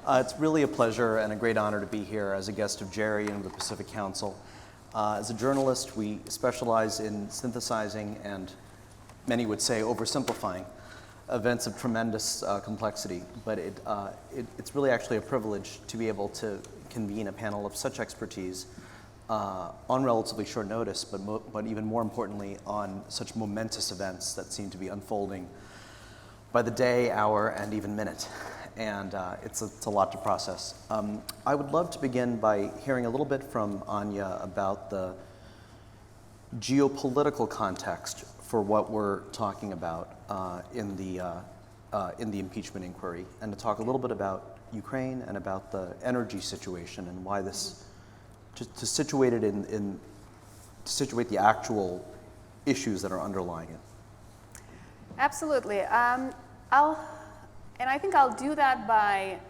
It's really a pleasure and a great honor to be here as a guest of Jerry and the Pacific Council. As a journalist, we specialize in synthesizing and, many would say, oversimplifying events of tremendous complexity. But it's really actually a privilege to be able to convene a panel of such expertise on relatively short notice, but even more importantly, on such momentous events that seem to be unfolding by the day, hour, and even minute. And it's a lot to process. I would love to begin by hearing a little bit from Anya about the geopolitical context for what we're talking about in the impeachment inquiry, and to talk a little bit about Ukraine and about the energy situation and why this, to situate it to situate the actual issues that are underlying it. Absolutely. And I think I'll do that by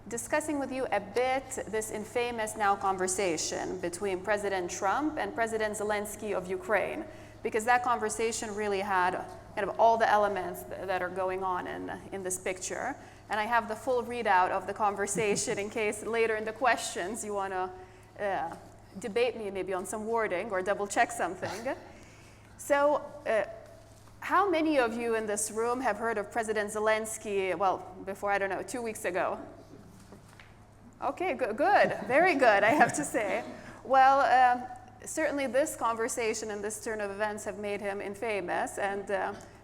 discussing with you a bit this infamous now conversation between President Trump and President Zelensky of Ukraine, because that conversation really had kind of all the elements that are going on in this picture. And I have the full readout of the conversation in case later in the questions you want to debate me maybe on some wording or double check something. So, how many of you in this room have heard of President Zelensky, well, before, 2 weeks ago? Okay, good, very good, I have to say. Well, certainly this conversation and this turn of events have made him infamous, and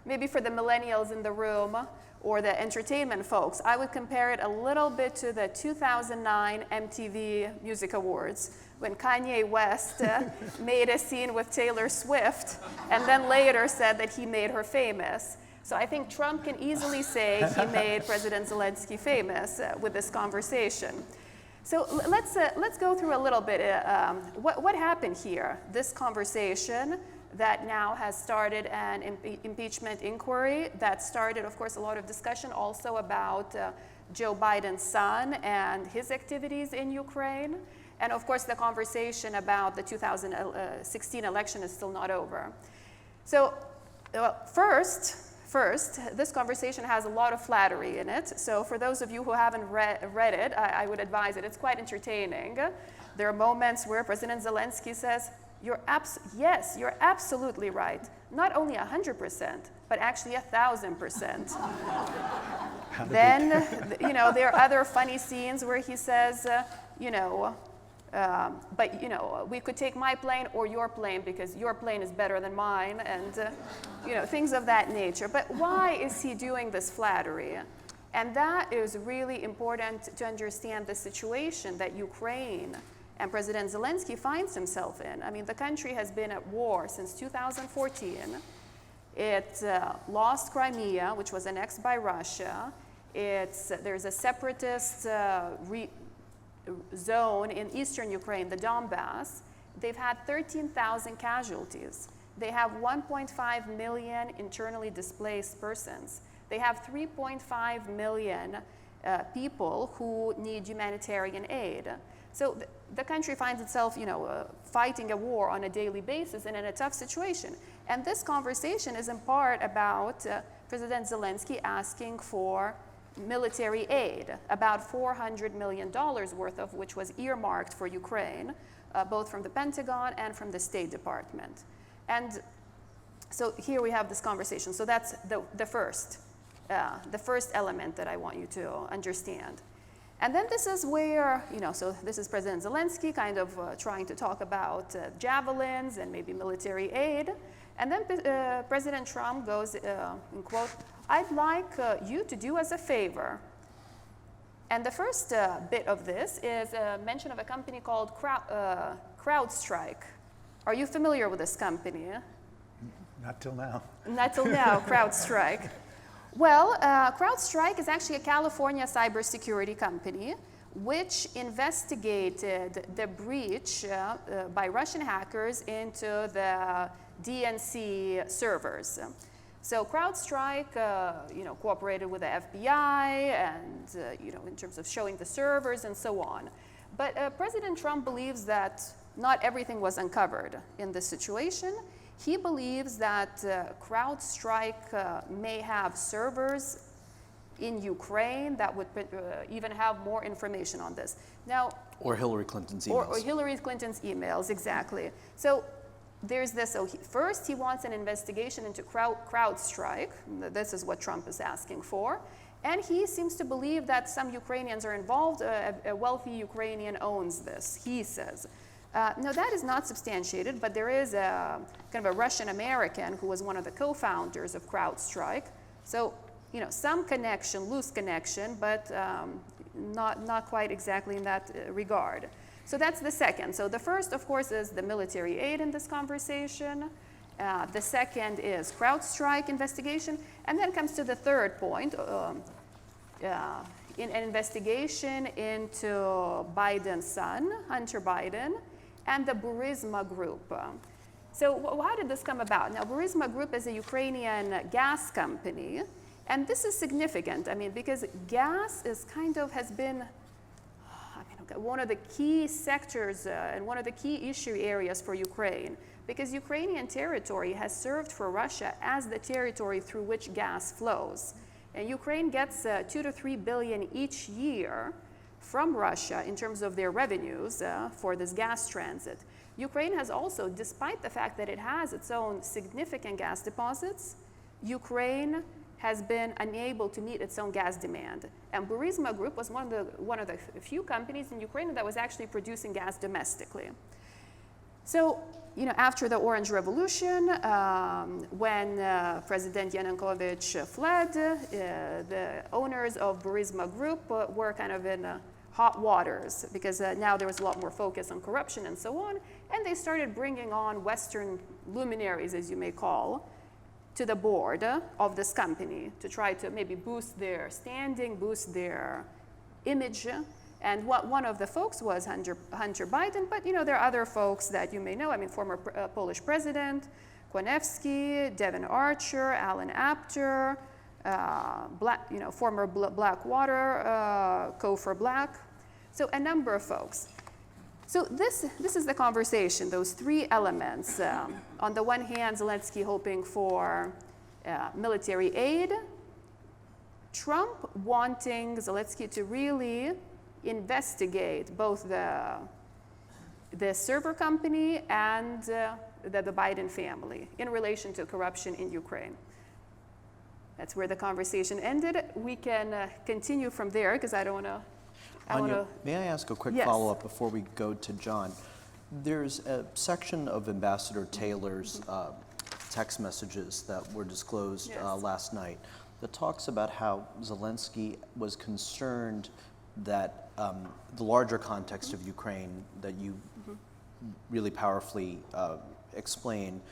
maybe for the millennials in the room or the entertainment folks, I would compare it a little bit to the 2009 MTV Music Awards, when Kanye West made a scene with Taylor Swift and then later said that he made her famous. So I think Trump can easily say he made President Zelensky famous with this conversation. So let's go through a little bit what happened here. This conversation that now has started an impeachment inquiry that started, of course, a lot of discussion also about Joe Biden's son and his activities in Ukraine. And of course, the conversation about the 2016 election is still not over. So first, this conversation has a lot of flattery in it. So for those of you who haven't read it, I would advise it. It's quite entertaining. There are moments where President Zelensky says, yes, you're absolutely right. Not only 100%, but actually 1,000%. Then, there are other funny scenes where he says, but we could take my plane or your plane because your plane is better than mine, and things of that nature. But why is he doing this flattery? And that is really important to understand the situation that Ukraine and President Zelensky finds himself in. I mean, the country has been at war since 2014. It lost Crimea, which was annexed by Russia. There's a separatist zone in eastern Ukraine, the Donbass. They've had 13,000 casualties. They have 1.5 million internally displaced persons. They have 3.5 million people who need humanitarian aid. So the country finds itself, fighting a war on a daily basis and in a tough situation. And this conversation is in part about President Zelensky asking for military aid, about $400 million worth of which was earmarked for Ukraine, both from the Pentagon and from the State Department. And so here we have this conversation. So that's the first element that I want you to understand. And then this is where, so this is President Zelensky kind of trying to talk about javelins and maybe military aid. And then President Trump goes, in quote, "I'd like you to do us a favor." And the first bit of this is a mention of a company called CrowdStrike. Are you familiar with this company? Not till now. Not till now, CrowdStrike. Well, CrowdStrike is actually a California cybersecurity company which investigated the breach by Russian hackers into the DNC servers. So CrowdStrike, cooperated with the FBI and, in terms of showing the servers and so on. But President Trump believes that not everything was uncovered in this situation. He believes that CrowdStrike may have servers in Ukraine that would even have more information on this. Now, Or Hillary Clinton's emails. or Hillary Clinton's emails, exactly. So there's this, first he wants an investigation into CrowdStrike. This is what Trump is asking for. And he seems to believe that some Ukrainians are involved. A wealthy Ukrainian owns this, he says. No, that is not substantiated, but there is a kind of a Russian American who was one of the co-founders of CrowdStrike. So, some connection, loose connection, but not quite exactly in that regard. So that's the second. So the first, of course, is the military aid in this conversation. The second is CrowdStrike investigation. And then comes to the third point, in an investigation into Biden's son, Hunter Biden, and the Burisma Group. So how did this come about? Now, Burisma Group is a Ukrainian gas company. And this is significant, because gas is has been one of the key sectors and one of the key issue areas for Ukraine, because Ukrainian territory has served for Russia as the territory through which gas flows. And Ukraine gets 2 to 3 billion each year from Russia in terms of their revenues for this gas transit. Ukraine has also, despite the fact that it has its own significant gas deposits, Ukraine has been unable to meet its own gas demand. And Burisma Group was one of the few companies in Ukraine that was actually producing gas domestically. So, after the Orange Revolution, when President Yanukovych fled, the owners of Burisma Group were kind of in hot waters, because now there was a lot more focus on corruption and so on, and they started bringing on Western luminaries, as you may call, to the board of this company to try to maybe boost their standing, boost their image. And one of the folks was Hunter Biden, but there are other folks that you may know. Former Polish President Konevsky, Devin Archer, Alan Apter, former Blackwater, Kofor Black. So a number of folks. So this is the conversation, those three elements. On the one hand, Zelensky hoping for military aid, Trump wanting Zelensky to really investigate both the server company and the Biden family in relation to corruption in Ukraine. That's where the conversation ended. We can continue from there, because I don't want to. May I ask a quick Yes. follow-up before we go to John? There's a section of Ambassador Taylor's text messages that were disclosed Yes. last night that talks about how Zelensky was concerned that the larger context of Ukraine that you really powerfully explain,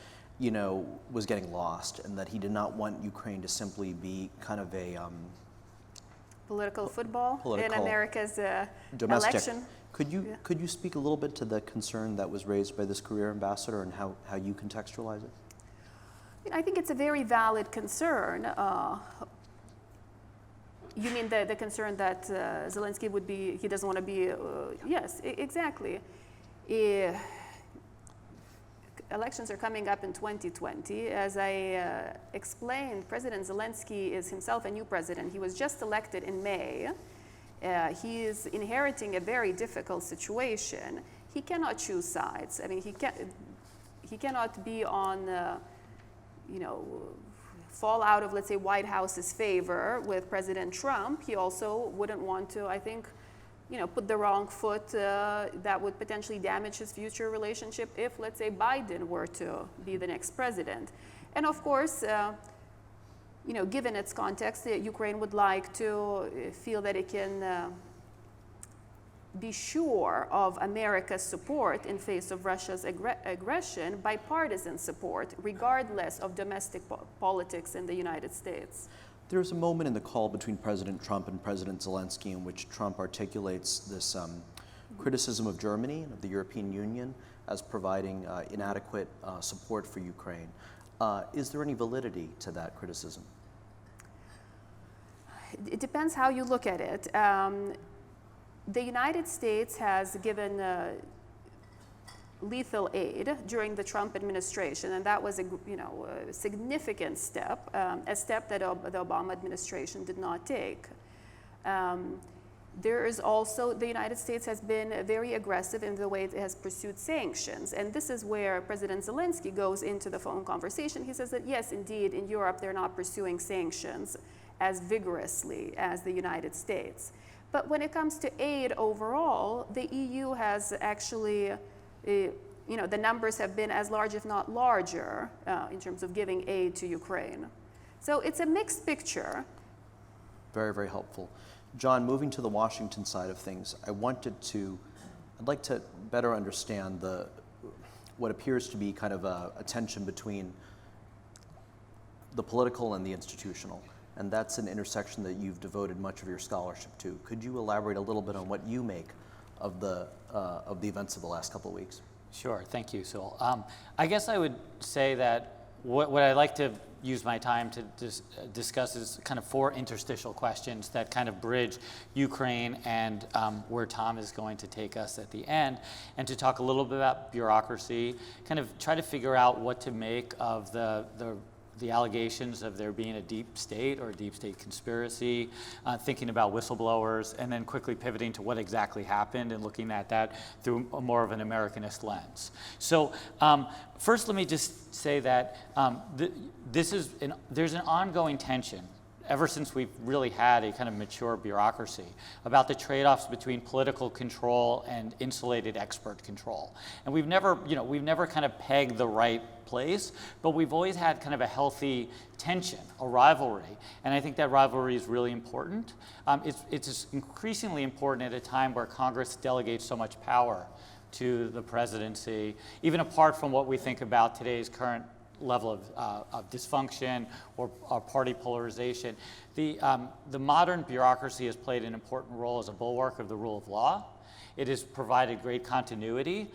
was getting lost, and that he did not want Ukraine to simply be kind of a Political football in Political, America's domestic. election. Could you speak a little bit to the concern that was raised by this career ambassador and how you contextualize it? I think it's a very valid concern. You mean the concern that Zelensky he doesn't want to be, yes, exactly. Elections are coming up in 2020. As I explained, President Zelensky is himself a new president. He was just elected in May. He is inheriting a very difficult situation. He cannot choose sides. He cannot be on, fall out of, let's say, White House's favor with President Trump. He also wouldn't want to, I think, put the wrong foot that would potentially damage his future relationship if, let's say, Biden were to be the next president. And of course, given its context, Ukraine would like to feel that it can be sure of America's support in face of Russia's aggression, bipartisan support, regardless of domestic politics in the United States. There was a moment in the call between President Trump and President Zelensky in which Trump articulates this criticism of Germany and of the European Union as providing inadequate support for Ukraine. Is there any validity to that criticism? It depends how you look at it. The United States has given lethal aid during the Trump administration, and that was a significant step, a step that the Obama administration did not take. There is also, the United States has been very aggressive in the way it has pursued sanctions, and this is where President Zelensky goes into the phone conversation. He says that yes, indeed, in Europe they're not pursuing sanctions as vigorously as the United States. But when it comes to aid overall, the EU has actually, the numbers have been as large, if not larger, in terms of giving aid to Ukraine. So it's a mixed picture. Very, very helpful. John, moving to the Washington side of things, I'd like to better understand what appears to be kind of a tension between the political and the institutional. And that's an intersection that you've devoted much of your scholarship to. Could you elaborate a little bit on what you make of the events of the last couple of weeks? Sure, thank you, Sewell. I guess I would say that what I'd like to use my time to discuss is kind of 4 interstitial questions that kind of bridge Ukraine and where Tom is going to take us at the end, and to talk a little bit about bureaucracy, kind of try to figure out what to make of the allegations of there being a deep state or a deep state conspiracy, thinking about whistleblowers, and then quickly pivoting to what exactly happened and looking at that through more of an Americanist lens. So first, let me just say that there's an ongoing tension ever since we've really had a kind of mature bureaucracy about the trade-offs between political control and insulated expert control. And we've never kind of pegged the right place, but we've always had kind of a healthy tension, a rivalry. And I think that rivalry is really important. It's increasingly important at a time where Congress delegates so much power to the presidency, even apart from what we think about today's current level of dysfunction or party polarization. The modern bureaucracy has played an important role as a bulwark of the rule of law. It has provided great continuity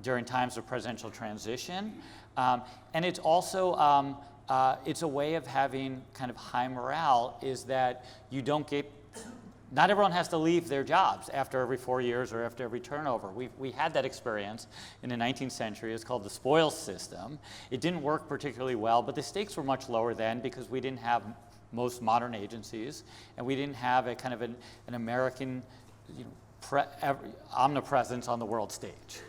during times of presidential transition. And it's also, it's a way of having kind of high morale, is that you don't get, not everyone has to leave their jobs after every 4 years or after every turnover. We had that experience in the 19th century. It's called the spoils system. It didn't work particularly well, but the stakes were much lower then because we didn't have most modern agencies, and we didn't have a kind of an American omnipresence on the world stage.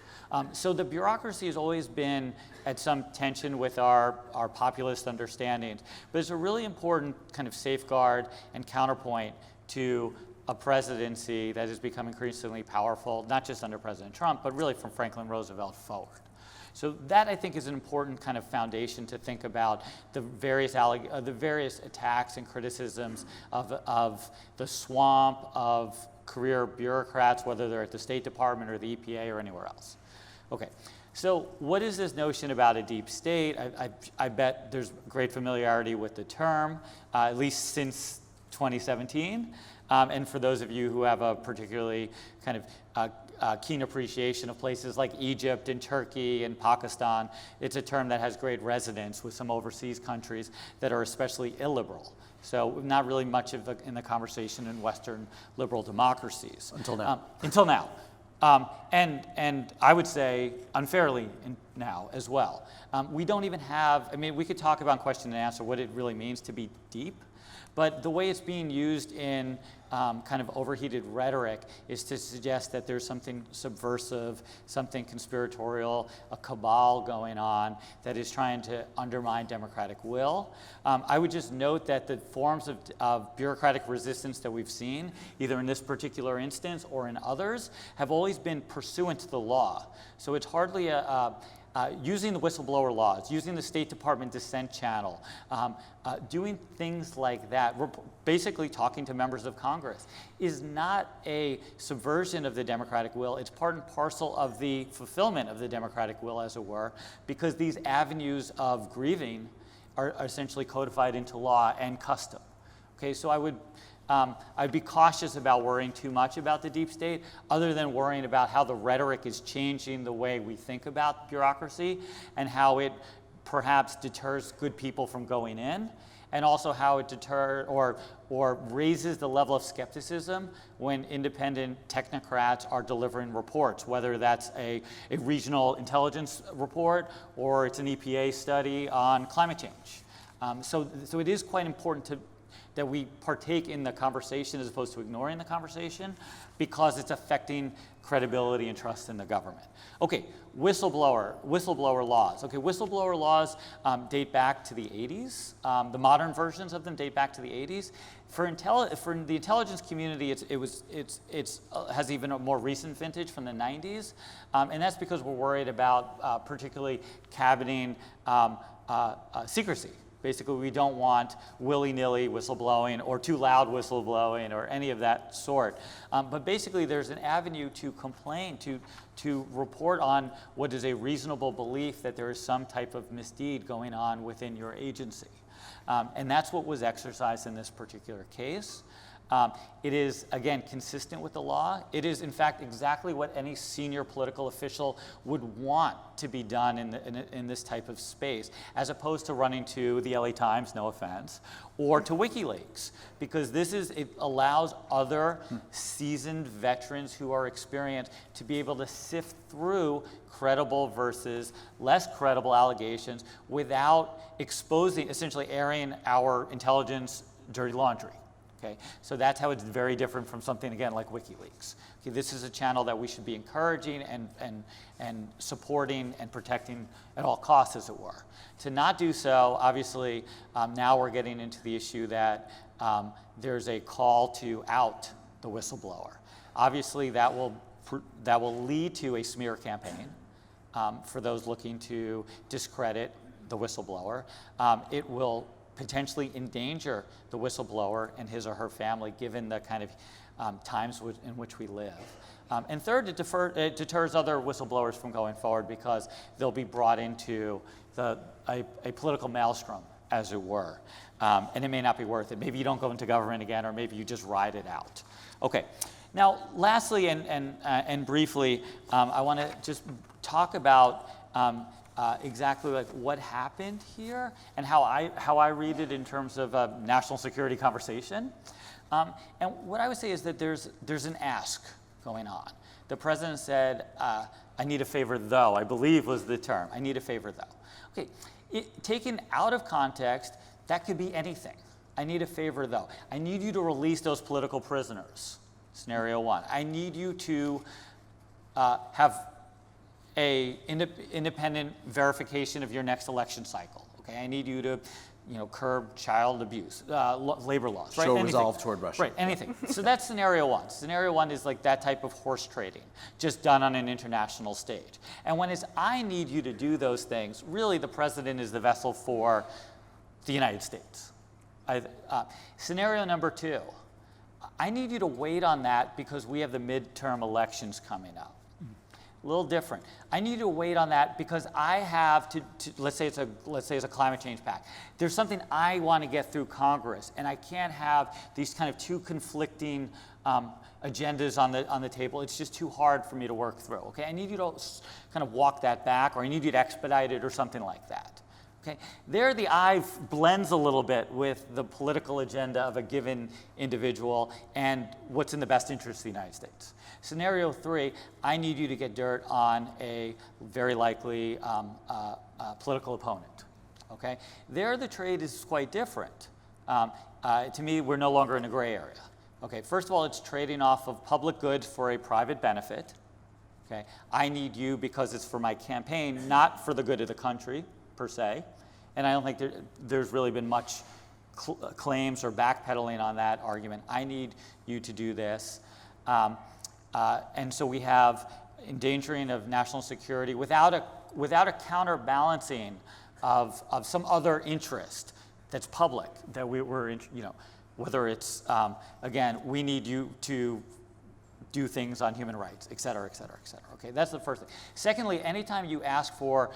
So the bureaucracy has always been at some tension with our populist understandings, but it's a really important kind of safeguard and counterpoint to a presidency that has become increasingly powerful, not just under President Trump, but really from Franklin Roosevelt forward. So that, I think, is an important kind of foundation to think about the various attacks and criticisms of the swamp of career bureaucrats, whether they're at the State Department or the EPA or anywhere else. Okay, so what is this notion about a deep state? I bet there's great familiarity with the term, at least since 2017. And for those of you who have a particularly kind of keen appreciation of places like Egypt and Turkey and Pakistan, it's a term that has great resonance with some overseas countries that are especially illiberal. So not really much in the conversation in Western liberal democracies. Until now. Until now. And I would say unfairly now as well. We don't even have, we could talk about question and answer what it really means to be deep, but the way it's being used in kind of overheated rhetoric is to suggest that there's something subversive, something conspiratorial, a cabal going on that is trying to undermine democratic will. I would just note that the forms of bureaucratic resistance that we've seen, either in this particular instance or in others, have always been pursuant to the law. So it's hardly using the whistleblower laws, using the State Department dissent channel, doing things like that. We're basically talking to members of Congress is not a subversion of the democratic will. It's part and parcel of the fulfillment of the democratic will, as it were, because these avenues of grieving are essentially codified into law and custom. Okay, so I'd be cautious about worrying too much about the deep state, other than worrying about how the rhetoric is changing the way we think about bureaucracy and how it perhaps deters good people from going in, and also how it or raises the level of skepticism when independent technocrats are delivering reports, whether that's a regional intelligence report or it's an EPA study on climate change. So it is quite important that we partake in the conversation as opposed to ignoring the conversation, because it's affecting credibility and trust in the government. Okay, whistleblower laws. Okay, whistleblower laws date back to the 80s. The modern versions of them date back to the 80s. For the intelligence community, it has even a more recent vintage from the 90s, and that's because we're worried about particularly cabining secrecy. Basically, we don't want willy-nilly whistleblowing or too loud whistleblowing or any of that sort. But basically, there's an avenue to complain, to report on what is a reasonable belief that there is some type of misdeed going on within your agency. And that's what was exercised in this particular case. It is, again, consistent with the law. It is, in fact, exactly what any senior political official would want to be done in this type of space, as opposed to running to the LA Times, no offense, or to WikiLeaks, because it allows other seasoned veterans who are experienced to be able to sift through credible versus less credible allegations without exposing, essentially airing our intelligence dirty laundry. Okay, so that's how it's very different from something, again, like WikiLeaks. Okay, this is a channel that we should be encouraging and supporting and protecting at all costs, as it were. To not do so, obviously, now we're getting into the issue that there's a call to out the whistleblower. Obviously, that will lead to a smear campaign for those looking to discredit the whistleblower. It will potentially endanger the whistleblower and his or her family, given the kind of times in which we live. And third, it deters other whistleblowers from going forward, because they'll be brought into a political maelstrom, as it were. And it may not be worth it. Maybe you don't go into government again, or maybe you just ride it out. Okay. Now, lastly and briefly, I want to just talk about exactly like what happened here and how I read it in terms of a national security conversation. And what I would say is that there's an ask going on. The president said, I need a favor though, I believe was the term. I need a favor though. Okay, taken out of context, that could be anything. I need a favor though. I need you to release those political prisoners, scenario one. I need you to have a independent verification of your next election cycle. Okay, I need you to, curb child abuse, labor laws. Right? Show anything. resolve toward Russia. Right, anything. So that's scenario one. Scenario one is like that type of horse trading, just done on an international stage. And when it's I need you to do those things, really the president is the vessel for the United States. Scenario number two, I need you to wait on that because we have the midterm elections coming up. A little different. I need to wait on that because I have to let's say it's a climate change pact. There's something I want to get through Congress, and I can't have these kind of two conflicting agendas on the table. It's just too hard for me to work through. Okay, I need you to kind of walk that back, or I need you to expedite it, or something like that. Okay, there the I blends a little bit with the political agenda of a given individual and what's in the best interest of the United States. Scenario three, I need you to get dirt on a very likely political opponent. Okay, there the trade is quite different. To me, we're no longer in a gray area. Okay, first of all, it's trading off of public goods for a private benefit. Okay, I need you because it's for my campaign, not for the good of the country, per se. And I don't think there's really been much claims or backpedaling on that argument. I need you to do this. And so we have endangering of national security without a counterbalancing of some other interest that's public, that we're whether it's, again, we need you to do things on human rights, et cetera, et cetera, et cetera. Okay, that's the first thing. Secondly, anytime you ask for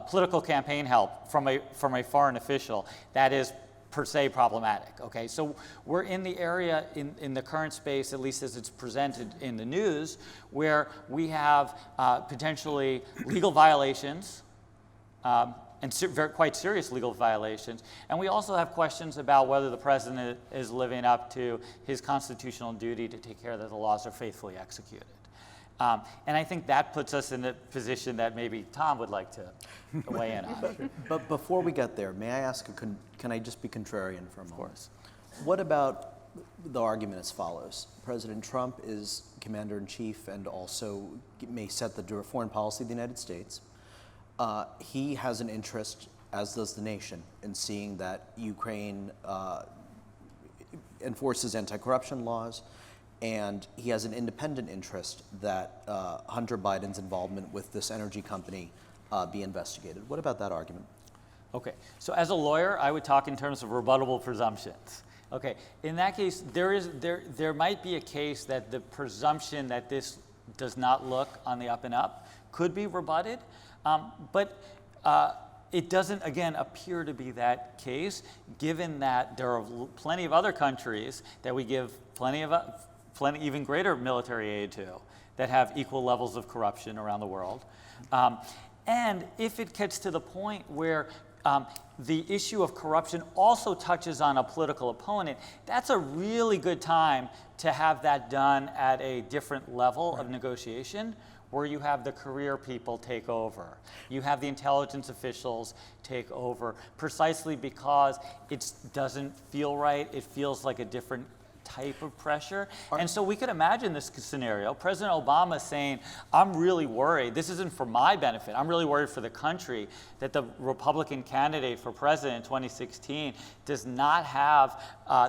political campaign help from a foreign official, that is per se problematic. Okay, so we're in the area in the current space, at least as it's presented in the news, where we have potentially legal violations and and quite serious legal violations. And we also have questions about whether the president is living up to his constitutional duty to take care that the laws are faithfully executed. And I think that puts us in a position that maybe Tom would like to weigh in on. But before we get there, may I ask, can I just be contrarian for a moment? Of course. What about the argument as follows? President Trump is commander-in-chief and also may set the foreign policy of the United States. He has an interest, as does the nation, in seeing that Ukraine enforces anti-corruption laws, and he has an independent interest that Hunter Biden's involvement with this energy company be investigated. What about that argument? Okay, so as a lawyer, I would talk in terms of rebuttable presumptions. Okay, in that case, there might be a case that the presumption that this does not look on the up and up could be rebutted, but it doesn't, again, appear to be that case, given that there are plenty of other countries that we give plenty even greater military aid to that have equal levels of corruption around the world. And if it gets to the point where the issue of corruption also touches on a political opponent, that's a really good time to have that done at a different level of negotiation, where you have the career people take over. You have the intelligence officials take over, precisely because it doesn't feel right. It feels like a different type of pressure. And so we could imagine this scenario. President Obama saying, I'm really worried, this isn't for my benefit, I'm really worried for the country, that the Republican candidate for president in 2016 does not have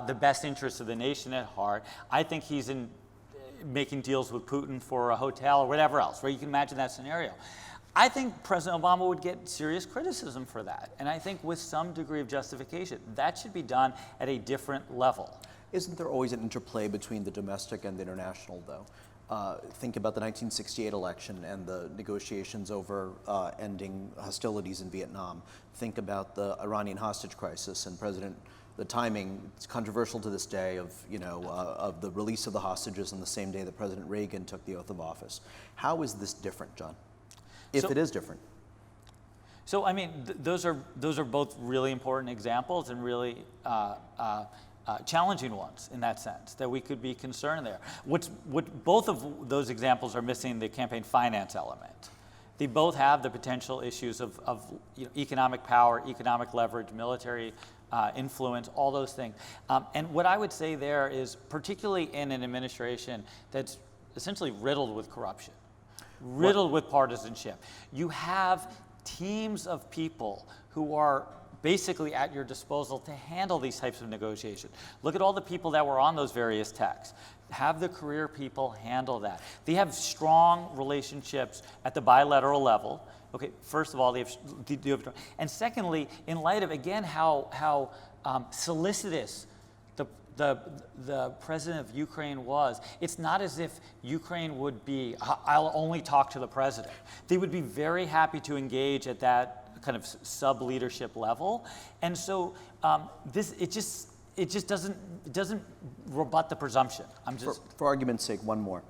the best interests of the nation at heart. I think he's making deals with Putin for a hotel or whatever else, right? You can imagine that scenario. I think President Obama would get serious criticism for that. And I think with some degree of justification, that should be done at a different level. Isn't there always an interplay between the domestic and the international, though? Think about the 1968 election and the negotiations over ending hostilities in Vietnam. Think about the Iranian hostage crisis and the timing. It's controversial to this day of the release of the hostages on the same day that President Reagan took the oath of office. How is this different, John? If it is different. So I mean, those are both really important examples and really challenging ones in that sense, that we could be concerned there. What both of those examples are missing the campaign finance element. They both have the potential issues of economic power, economic leverage, military influence, all those things. And what I would say there is, particularly in an administration that's essentially riddled with corruption, riddled with partisanship, you have teams of people who are basically at your disposal to handle these types of negotiations. Look at all the people that were on those various texts. Have the career people handle that. They have strong relationships at the bilateral level. Okay, first of all, and secondly, in light of, again, how solicitous the president of Ukraine was, it's not as if Ukraine would be, I'll only talk to the president. They would be very happy to engage at that kind of sub-leadership level. And so it just doesn't rebut the presumption. For argument's sake, one more.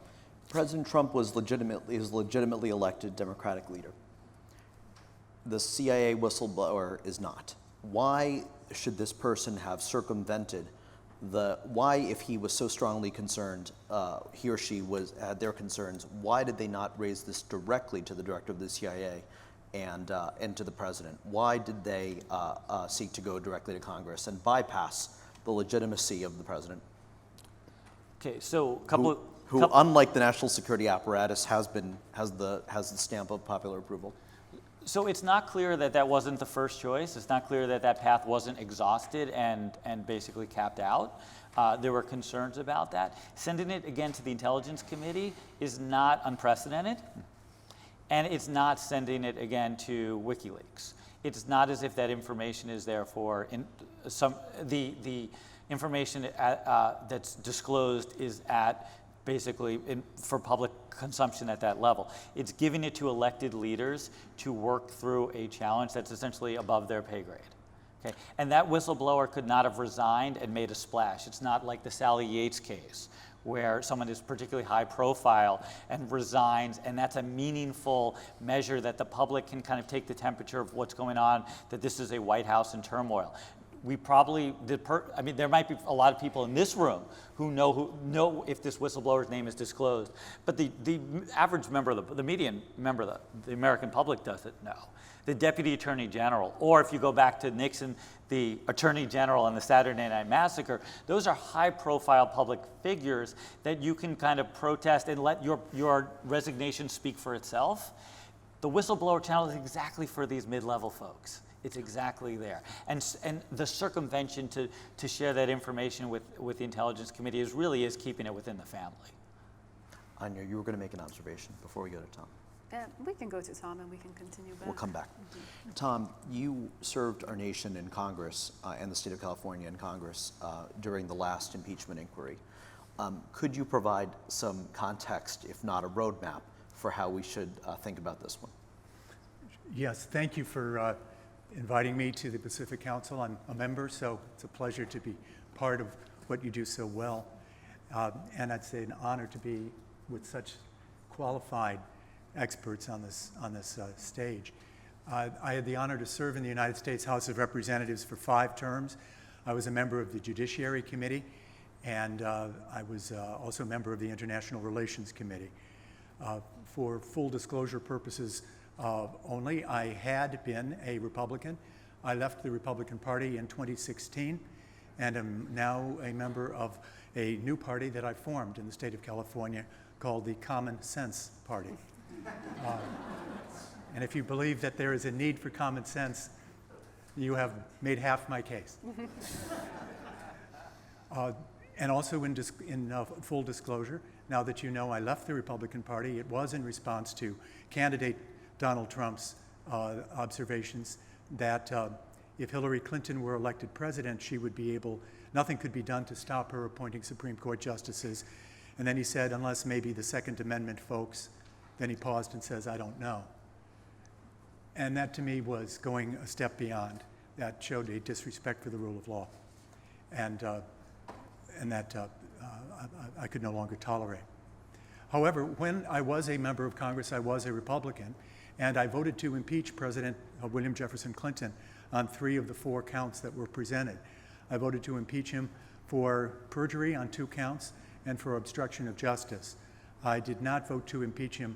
President Trump is legitimately elected Democratic leader. The CIA whistleblower is not. Why should this person have circumvented why, if he was so strongly concerned, he or she had their concerns, why did they not raise this directly to the director of the CIA and to the president? Why did they seek to go directly to Congress and bypass the legitimacy of the president? Okay, so who, unlike the national security apparatus, has the stamp of popular approval. So it's not clear that that wasn't the first choice. It's not clear that that path wasn't exhausted and basically capped out. There were concerns about that. Sending it again to the Intelligence Committee is not unprecedented, and it's not sending it again to WikiLeaks. It's not as if that information is there for the information that's disclosed is at basically for public consumption at that level. It's giving it to elected leaders to work through a challenge that's essentially above their pay grade. Okay? And that whistleblower could not have resigned and made a splash. It's not like the Sally Yates case, where someone is particularly high profile and resigns, and that's a meaningful measure that the public can kind of take the temperature of what's going on, that this is a White House in turmoil. We probably did. I mean, there might be a lot of people in this room who know if this whistleblower's name is disclosed, but the average member of the median member of the American public doesn't know. The Deputy Attorney General, or if you go back to Nixon, the Attorney General and the Saturday Night Massacre, those are high-profile public figures that you can kind of protest and let your resignation speak for itself. The whistleblower channel is exactly for these mid-level folks. It's exactly there. And the circumvention to share that information with the Intelligence Committee really is keeping it within the family. Anya, you were going to make an observation before we go to Tom. We can go to Tom and we can continue back. We'll come back. Tom, you served our nation in Congress and the state of California in Congress during the last impeachment inquiry. Could you provide some context, if not a roadmap, for how we should think about this one? Yes, thank you for inviting me to the Pacific Council. I'm a member, so it's a pleasure to be part of what you do so well. And I'd say an honor to be with such qualified experts on this stage. I had the honor to serve in the United States House of Representatives for 5 terms. I was a member of the Judiciary Committee, and I was also a member of the International Relations Committee. For full disclosure purposes only, I had been a Republican. I left the Republican Party in 2016 and am now a member of a new party that I formed in the state of California called the Common Sense Party. And if you believe that there is a need for common sense, you have made half my case. And also in full disclosure, now that you know I left the Republican Party, it was in response to candidate Donald Trump's observations that if Hillary Clinton were elected president, she would be able, nothing could be done to stop her appointing Supreme Court justices. And then he said, unless maybe the Second Amendment folks, then he paused and says, I don't know. And that to me was going a step beyond. That showed a disrespect for the rule of law. And that I could no longer tolerate. However, when I was a member of Congress, I was a Republican, and I voted to impeach President William Jefferson Clinton on 3 of the 4 counts that were presented. I voted to impeach him for perjury on 2 counts and for obstruction of justice. I did not vote to impeach him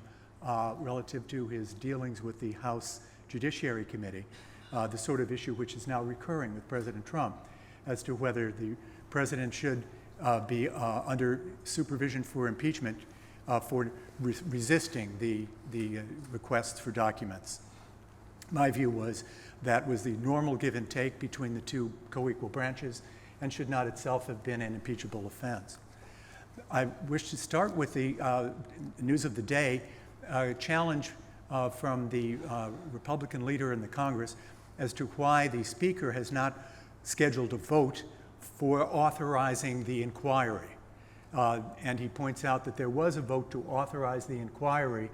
relative to his dealings with the House Judiciary Committee, the sort of issue which is now recurring with President Trump, as to whether the president should be under supervision for impeachment for resisting the requests for documents. My view was that was the normal give and take between the 2 co-equal branches and should not itself have been an impeachable offense. I wish to start with the news of the day, a challenge from the Republican leader in the Congress as to why the Speaker has not scheduled a vote for authorizing the inquiry. And he points out that there was a vote to authorize the inquiry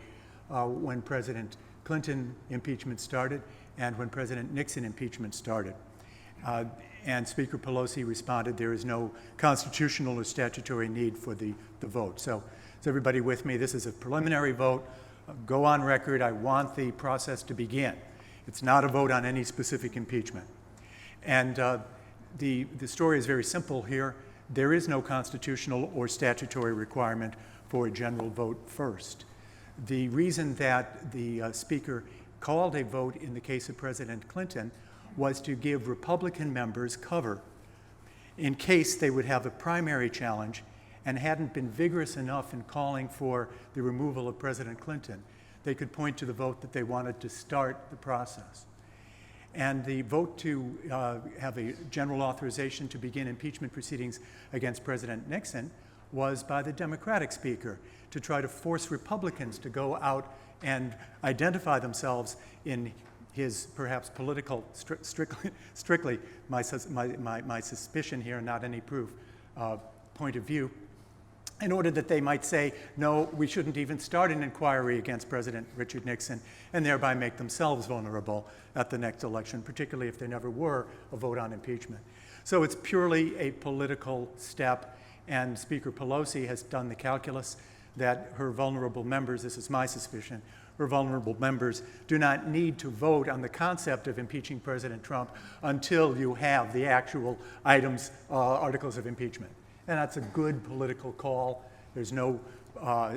when President Clinton impeachment started and when President Nixon impeachment started. And Speaker Pelosi responded, there is no constitutional or statutory need for the vote. So is everybody with me? This is a preliminary vote. Go on record, I want the process to begin. It's not a vote on any specific impeachment. And the story is very simple here. There is no constitutional or statutory requirement for a general vote first. The reason that the Speaker called a vote in the case of President Clinton was to give Republican members cover in case they would have a primary challenge and hadn't been vigorous enough in calling for the removal of President Clinton. They could point to the vote that they wanted to start the process. And the vote to have a general authorization to begin impeachment proceedings against President Nixon was by the Democratic Speaker to try to force Republicans to go out and identify themselves in his perhaps political, strictly my suspicion here, not any proof, point of view, in order that they might say, no, we shouldn't even start an inquiry against President Richard Nixon, and thereby make themselves vulnerable at the next election, particularly if there never were a vote on impeachment. So it's purely a political step, And Speaker Pelosi has done the calculus that her vulnerable members, this is my suspicion, her vulnerable members do not need to vote on the concept of impeaching President Trump until you have the actual items, articles of impeachment. And that's a good political call. There's no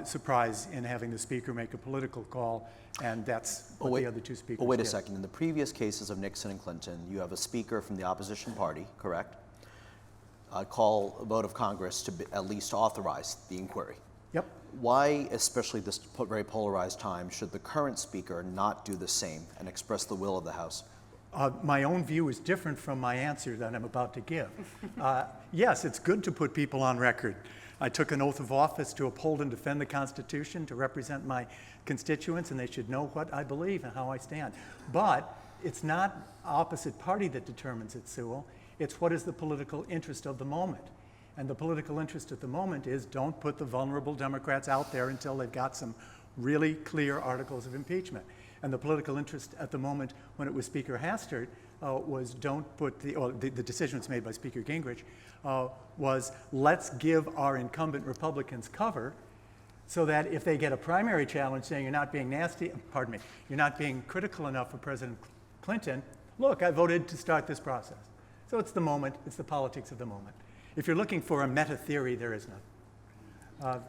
surprise in having the Speaker make a political call, and that's what the other two speakers Well, wait a did. second. In the previous cases of Nixon and Clinton, you have a speaker from the opposition party, correct? Call a vote of Congress to at least authorize the inquiry. Yep. Why, especially this very polarized time, should the current speaker not do the same and express the will of the House? My own view is different from my answer that I'm about to give. Yes, it's good to put people on record. I took an oath of office to uphold and defend the Constitution, to represent my constituents, and they should know what I believe and how I stand. But it's not opposite party that determines it, Sewell. It's what is the political interest of the moment. And the political interest at the moment is don't put the vulnerable Democrats out there until they've got some really clear articles of impeachment. And the political interest at the moment when it was Speaker Hastert was don't put the decision was made by Speaker Gingrich was let's give our incumbent Republicans cover so that if they get a primary challenge saying you're not being nasty, pardon me, you're not being critical enough for President Clinton, look, I voted to start this process. So it's the moment, it's the politics of the moment. If you're looking for a meta theory, there is none.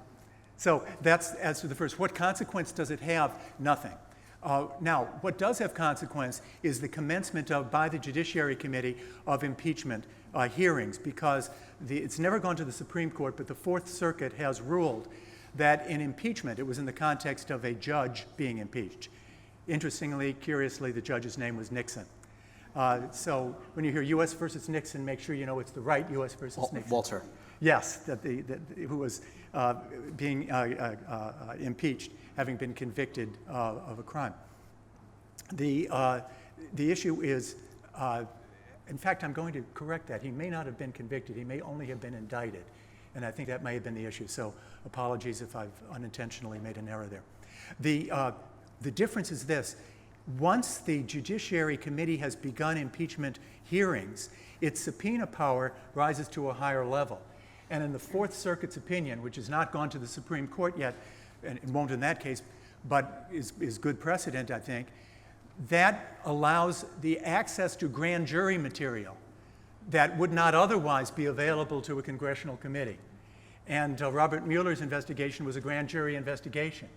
So that's as to the first. What consequence does it have? Nothing. Now, what does have consequence is the commencement of, by the Judiciary Committee, of impeachment hearings, because it's never gone to the Supreme Court, but the Fourth Circuit has ruled that in impeachment, it was in the context of a judge being impeached. Interestingly, curiously, the judge's name was Nixon. So when you hear U.S. versus Nixon, make sure you know it's the right U.S. versus Nixon. Walter. Yes, who was being impeached, having been convicted of a crime. The issue is, in fact, I'm going to correct that. He may not have been convicted. He may only have been indicted. And I think that may have been the issue. So apologies if I've unintentionally made an error there. The difference is this. Once the Judiciary Committee has begun impeachment hearings, its subpoena power rises to a higher level. And in the Fourth Circuit's opinion, which has not gone to the Supreme Court yet, and it won't in that case, but is good precedent, I think, that allows the access to grand jury material that would not otherwise be available to a congressional committee. And Robert Mueller's investigation was a grand jury investigation.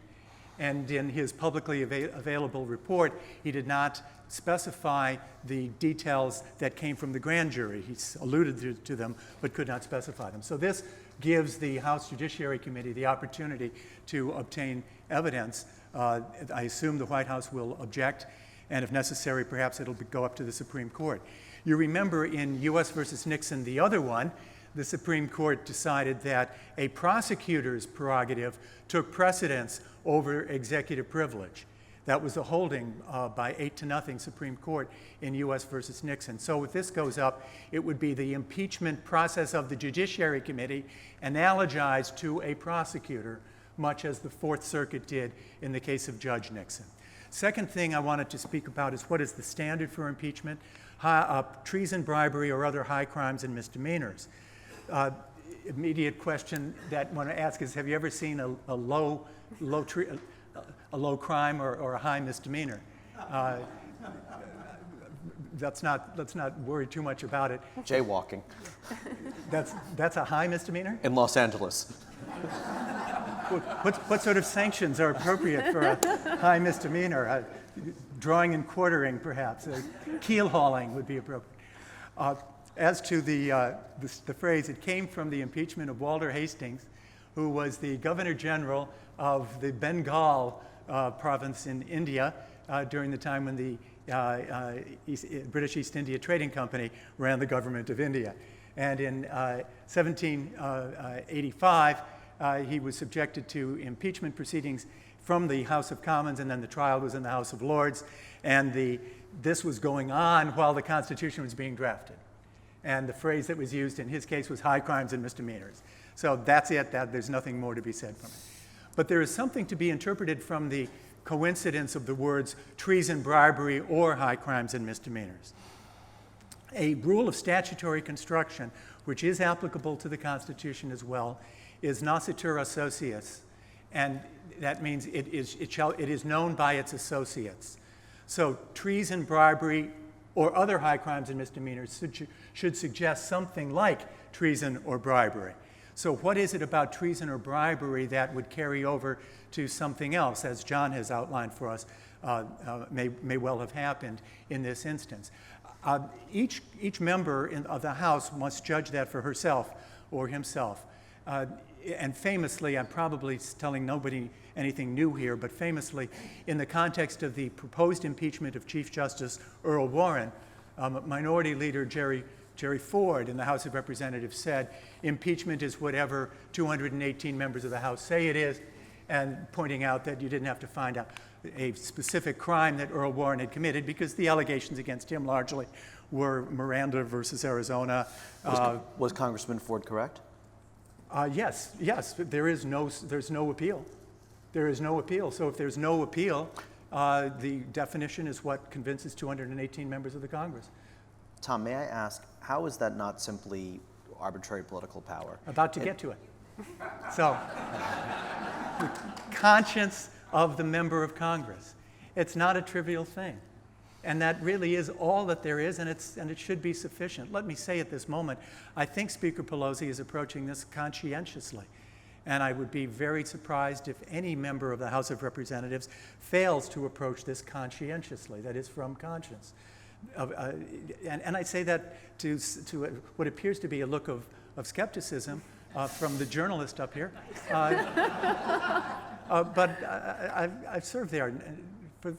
And in his publicly available report, he did not specify the details that came from the grand jury. He alluded to them, but could not specify them. So this gives the House Judiciary Committee the opportunity to obtain evidence. I assume the White House will object, and if necessary, perhaps it'll go up to the Supreme Court. You remember in U.S. versus Nixon, the other one, the Supreme Court decided that a prosecutor's prerogative took precedence over executive privilege. That was a holding by 8-0 Supreme Court in U.S. versus Nixon. So if this goes up, it would be the impeachment process of the Judiciary Committee analogized to a prosecutor, much as the Fourth Circuit did in the case of Judge Nixon. Second thing I wanted to speak about is what is the standard for impeachment? Treason, bribery, or other high crimes and misdemeanors. Immediate question that I want to ask is, have you ever seen a low crime or a high misdemeanor? Let's not worry too much about it. Jaywalking. That's a high misdemeanor? In Los Angeles. What sort of sanctions are appropriate for a high misdemeanor? Drawing and quartering, perhaps. Keel hauling would be appropriate. As to the phrase, it came from the impeachment of Walter Hastings, who was the Governor General of the Bengal province in India during the time when the British East India Trading Company ran the government of India. And in 1785, he was subjected to impeachment proceedings from the House of Commons, and then the trial was in the House of Lords. And this was going on while the Constitution was being drafted. And the phrase that was used in his case was high crimes and misdemeanors. So that's it. There's nothing more to be said from it. But there is something to be interpreted from the coincidence of the words treason, bribery, or high crimes and misdemeanors. A rule of statutory construction, which is applicable to the Constitution as well, is nocitur associates, and that means it is known by its associates. So treason, bribery, or other high crimes and misdemeanors should suggest something like treason or bribery. So what is it about treason or bribery that would carry over to something else, as John has outlined for us, may well have happened in this instance? Each member of the House must judge that for herself or himself. And famously, I'm probably telling nobody anything new here, but famously, in the context of the proposed impeachment of Chief Justice Earl Warren, Minority Leader Jerry Ford in the House of Representatives said, impeachment is whatever 218 members of the House say it is, and pointing out that you didn't have to find out a specific crime that Earl Warren had committed, because the allegations against him largely were Miranda versus Arizona. Was Congressman Ford correct? Yes. There's no appeal. There is no appeal. So if there's no appeal, the definition is what convinces 218 members of the Congress. Tom, may I ask, how is that not simply arbitrary political power? About to get to it. So, the conscience of the member of Congress. It's not a trivial thing. And that really is all that there is, and it should be sufficient. Let me say at this moment, I think Speaker Pelosi is approaching this conscientiously. And I would be very surprised if any member of the House of Representatives fails to approach this conscientiously, that is, from conscience. And I say that to what appears to be a look of skepticism from the journalist up here. But I've served there.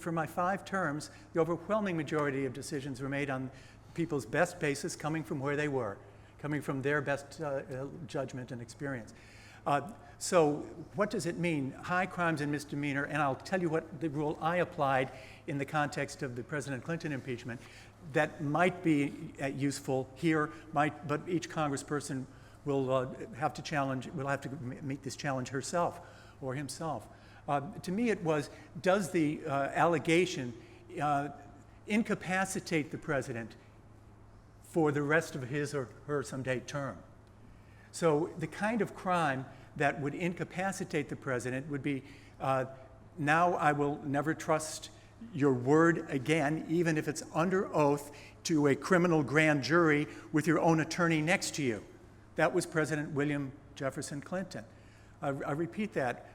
For my 5 terms, the overwhelming majority of decisions were made on people's best basis, coming from where they were, coming from their best judgment and experience. So what does it mean? High crimes and misdemeanor, and I'll tell you what the rule I applied in the context of the President Clinton impeachment that might be useful here, but each congressperson will have to meet this challenge herself or himself. To me it was, does the allegation incapacitate the president for the rest of his or her someday term? So the kind of crime that would incapacitate the president would be, now I will never trust your word again, even if it's under oath to a criminal grand jury with your own attorney next to you. That was President William Jefferson Clinton. I repeat that.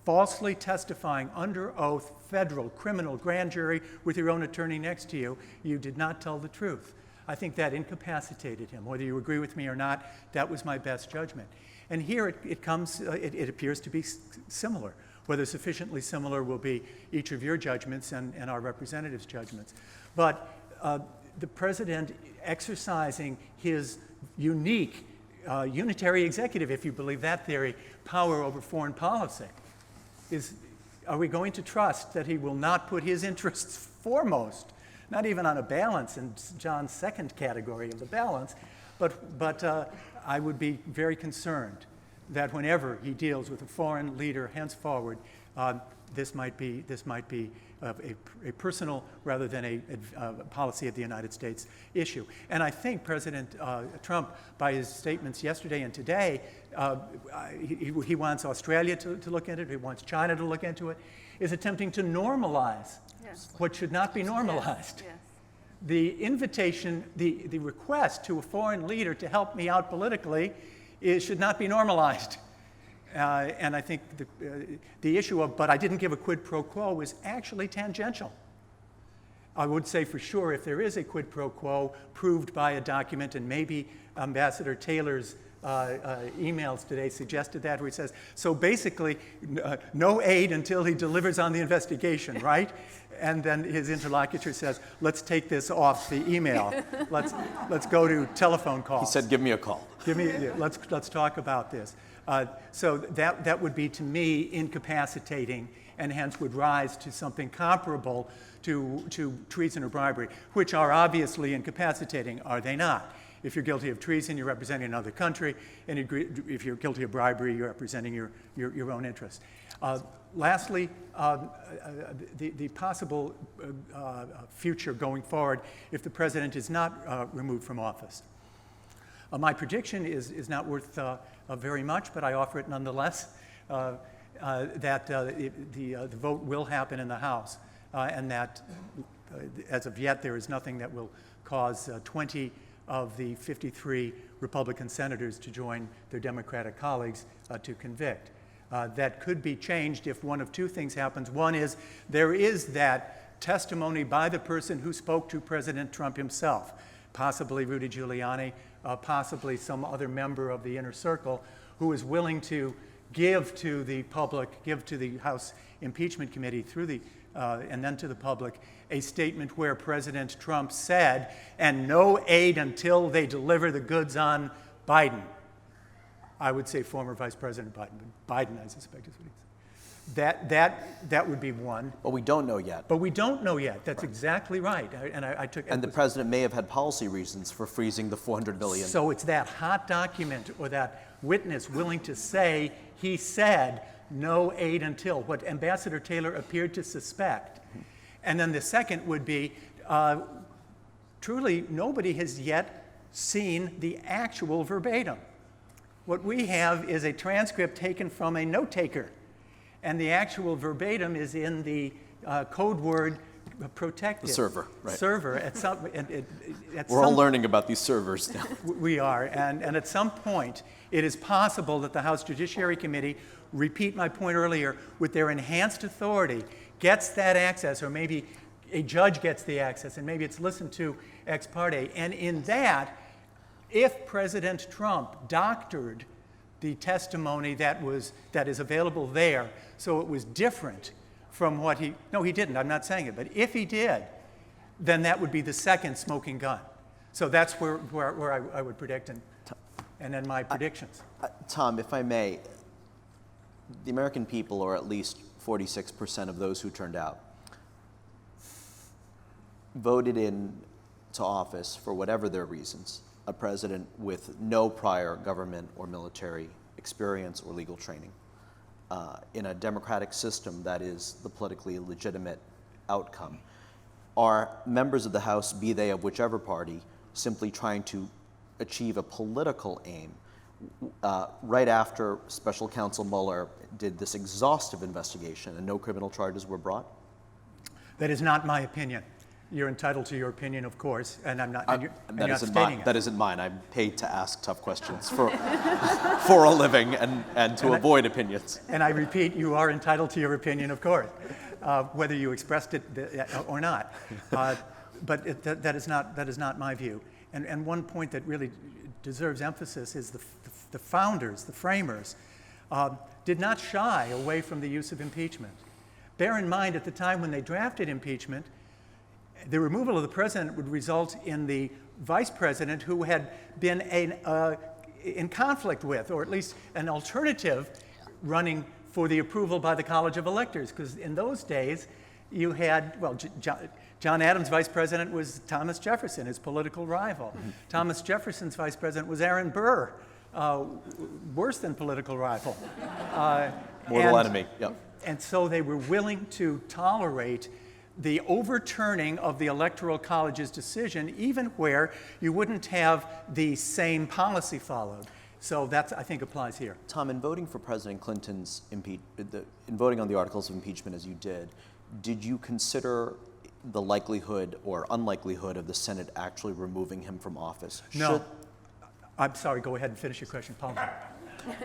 Falsely testifying under oath, federal criminal grand jury with your own attorney next to you, you did not tell the truth. I think that incapacitated him. Whether you agree with me or not, that was my best judgment. And here it appears to be similar. Whether sufficiently similar will be each of your judgments and our representatives' judgments. But the president exercising his unique unitary executive, if you believe that theory, power over foreign policy, are we going to trust that he will not put his interests foremost, not even on a balance in John's second category of the balance, but I would be very concerned that whenever he deals with a foreign leader henceforward, this might be a personal rather than a policy of the United States issue. And I think President Trump, by his statements yesterday and today, he wants Australia to look into it, he wants China to look into it, is attempting to normalize what should not be normalized. Yes. The invitation, the request to a foreign leader to help me out politically should not be normalized. And I think the issue of, but I didn't give a quid pro quo, is actually tangential. I would say for sure if there is a quid pro quo proved by a document, and maybe Ambassador Taylor's emails today suggested that, where he says, so basically no aid until he delivers on the investigation, right? And then his interlocutor says, let's take this off the email. Let's go to telephone calls. He said, give me a call. Let's talk about this. So that would be, to me, incapacitating, and hence would rise to something comparable to treason or bribery, which are obviously incapacitating, are they not? If you're guilty of treason, you're representing another country, and if you're guilty of bribery, you're representing your own interests. Lastly, the possible future going forward if the president is not removed from office. My prediction is not worth very much, but I offer it nonetheless, that the vote will happen in the House, and that as of yet there is nothing that will cause 20 of the 53 Republican senators to join their Democratic colleagues to convict. That could be changed if one of two things happens. One is there is that testimony by the person who spoke to President Trump himself, possibly Rudy Giuliani, possibly some other member of the inner circle, who is willing to give to the public, give to the House Impeachment Committee through the, and then to the public, a statement where President Trump said, and no aid until they deliver the goods on Biden. I would say former Vice President Biden, but Biden, I suspect, is what he said. That would be one. But we don't know yet. But we don't know yet. That's exactly right. And the president may have had policy reasons for freezing the $400 billion. So it's that hot document or that witness willing to say he said no aid until, what Ambassador Taylor appeared to suspect. And then the second would be, truly nobody has yet seen the actual verbatim. What we have is a transcript taken from a note taker, and the actual verbatim is in the code word protected. The server, right. Server. We're all learning about these servers now. We are, and at some point, it is possible that the House Judiciary Committee, repeat my point earlier, with their enhanced authority, gets that access, or maybe a judge gets the access, and maybe it's listened to ex parte, and in that, if President Trump doctored the testimony that is available there, so it was different from what no, he didn't, I'm not saying it, but if he did, then that would be the second smoking gun. So that's where I would predict, and then my predictions. Tom, if I may, the American people, or at least 46% of those who turned out, voted into office, for whatever their reasons, a president with no prior government or military experience or legal training, in a democratic system that is the politically legitimate outcome. Are members of the House, be they of whichever party, simply trying to achieve a political aim? Right after Special Counsel Mueller did this exhaustive investigation and no criminal charges were brought? That is not my opinion. You're entitled to your opinion, of course, and I'm not. That isn't mine. I'm paid to ask tough questions for a living and to avoid opinions. And I repeat, you are entitled to your opinion, of course, whether you expressed it or not. But that is not my view. And one point that really deserves emphasis is the founders, the framers, did not shy away from the use of impeachment. Bear in mind, at the time when they drafted impeachment, the removal of the president would result in the vice president who had been in conflict with, or at least an alternative, running for the approval by the College of Electors. Because in those days, you had, well, John Adams' vice president was Thomas Jefferson, his political rival. Mm-hmm. Thomas Jefferson's vice president was Aaron Burr, worse than political rival. Mortal enemy, yep. And so they were willing to tolerate the overturning of the Electoral College's decision, even where you wouldn't have the same policy followed. So that, I think, applies here. Tom, in voting for President Clinton's in voting on the articles of impeachment as you did you consider the likelihood or unlikelihood of the Senate actually removing him from office? No. I'm sorry, go ahead and finish your question, Paul.